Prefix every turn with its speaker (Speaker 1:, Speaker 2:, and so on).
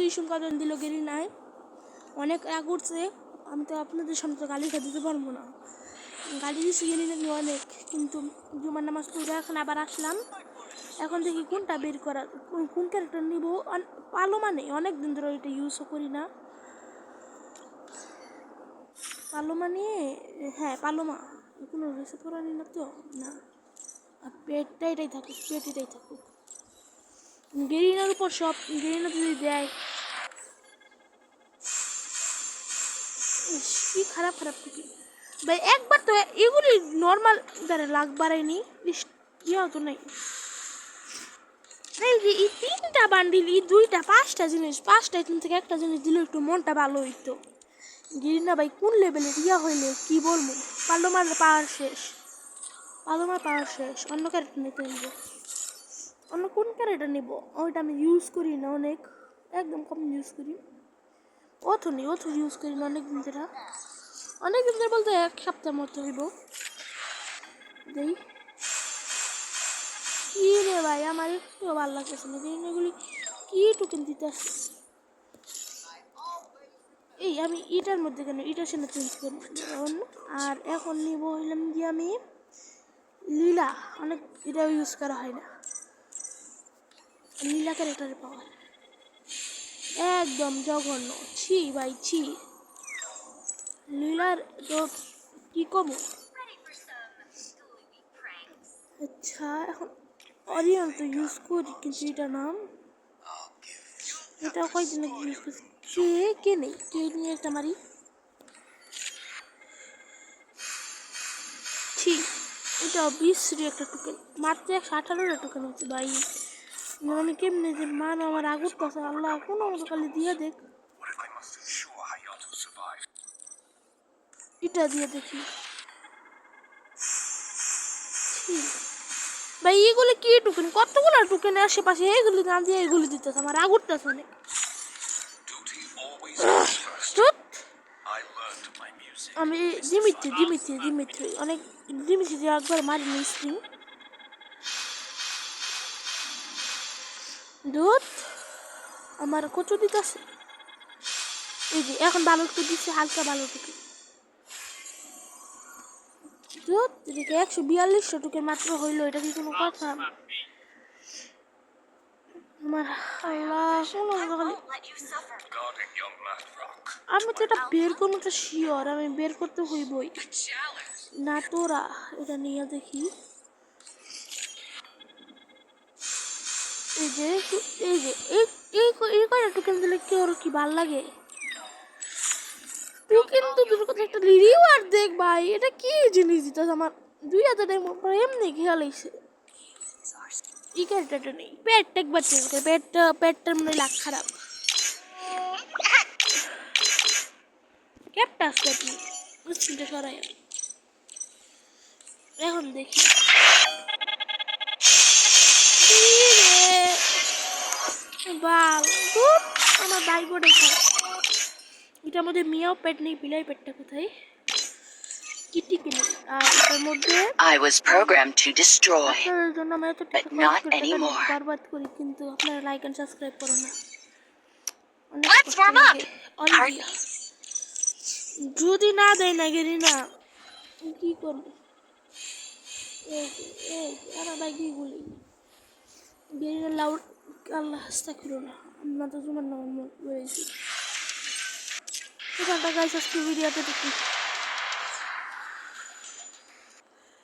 Speaker 1: Issue কজন দিল গেরি নাই, অনেক রাগ উঠছে। আমি তো আপনাদের সামনে তো গালি খেয়ে দিতে পারবো না, গালি দিচ্ছি গেরি নাকি অনেক। কিন্তু জুমার নামাজ পড়ে এখন আবার আসলাম, এখন দেখি কোনটা বের করা, কোন ক্যারেক্টার নিব। পালোমা নেই, অনেক দিন ধরে এটা ইউজও করি না। পালোমা নিয়ে, হ্যাঁ পালোমা কোনো রিসেট করা নি না তো, না পেটটা এটাই থাকুক, পেট এটাই থাকুক। গেরিনার উপর সব, গেরিনা যদি দেয় কি খারাপ খারাপ থেকে ভাই। একবার তো এগুলি নর্মাল দ্বারা লাগ বাড়ায়নি, ইয়ে তো নেই। এই যে এই 3টা বান্ডিল, এই 2টা 5টা জিনিস, 5টা এখান থেকে একটা জিনিস দিলে একটু মনটা ভালো হইতো। গেরিনা ভাই কোন লেভেলের ইয়া হইলে কি বলবো। পালোমার পাওয়ার শেষ, পালোমার পাওয়ার শেষ। অন্য ক্যারেক্টার নিতে হইব, অন্য কোন ক্যারেক্টার নিব, ওইটা আমি ইউজ করি না অনেক, একদম কম ইউজ করি। ওথো নেই, ওথো ইউজ করি না অনেক দিন ধরে, অনেক দিন ধরে বলতে 1 সপ্তাহ মতো হইব। দেই কি রে ভাই, আমার একটু ভালো লাগতেছে না। এগুলি কি টোকেন দিতে আসছে। এই আমি এটার মধ্যে কেন, এটার সাথে চেঞ্জ করি অন্য। আর এখন নিব হইলাম যে আমি লীলা, অনেক এটাও ইউজ করা হয় না। লীলা ক্যারেক্টারের পাওয়ার একদম জঘন্য, ছি ভাই ছি। লীলার তো কি কম। আচ্ছা এখন অরিয়ন তো ইউজ করি, কিন্তু এটা নাম, এটা কয়দিন আগে ইউজ করছি। কে নেই, কে নিয়ে একটা মারি। ছি, এটা বিশ্রী একটা টোকেন, মাত্র 118টা টোকেন হচ্ছে ভাই। আমি কেমনে যে মান আমার আগুর কাছে, আল্লাহ কোনো মতো খালি দিয়ে দেখ। এটা দিয়ে দেখি ভাই, এগুলি কি টোকেন, কতগুলো টোকেন আশেপাশে, এগুলি না দিয়ে এগুলি দিতেছে, আমার আগুরটাছে অনেক। আমি দিমিত্রি অনেক, দিমিত্রি একবার মারিনি স্ক্রিন দুধ আমার কচু দিতেছে। এই যে এখন ভালো একটু দিচ্ছে, হালকা ভালো টুকে দুধ, এদিকে 142 টুকে মাত্র হইলো, এটা কি কোনো কথা। আমার আল্লাহ আমি তো এটা বের করবো তো শিওর, আমি বের করতে হইবই না। তোরা এটা নিয়ে দেখি, এই যে এই যে এই কয়টা টোকেন দিলে কি ওর কি ভাল লাগে। টোকেন তো দুটো কথা, একটা রিওয়ার্ড দেখ ভাই, এটা কি জিনিস দিতে আমার 2000 টাকা এমনি খেয়াল হয়েছে। এই ক্যারেক্টারটা নেই, পেটটা একবার চেঞ্জ করে, পেটটার মনে লাগ খারাপ। ক্যাপটা আসলে কি স্ক্রিনটা সরাই, এখন দেখি বাল আমার বাইকটাই খারাপ। এটার মধ্যে মিয়াও পেট নেই, বিলাই পেটটা কোথায়, কিটি কিনে। আর এটার মধ্যে
Speaker 2: I was programmed to destroy,
Speaker 1: আপনাদের জন্য আমি এত
Speaker 2: but not anymore.
Speaker 1: বরবাদ করি, কিন্তু আপনারা লাইক এন্ড সাবস্ক্রাইব করো না।
Speaker 2: Let's warm up.
Speaker 1: যদি না দেয় না গেরি না কি করবো। আমার বাইক গুলি গেরি না লাউড, আল্লাহ আস্তাগফিরুল্লাহ না, আমরা তো তোমার নাম বলেছি। এখানটা গাইস আজকে ভিডিওতে দেখি।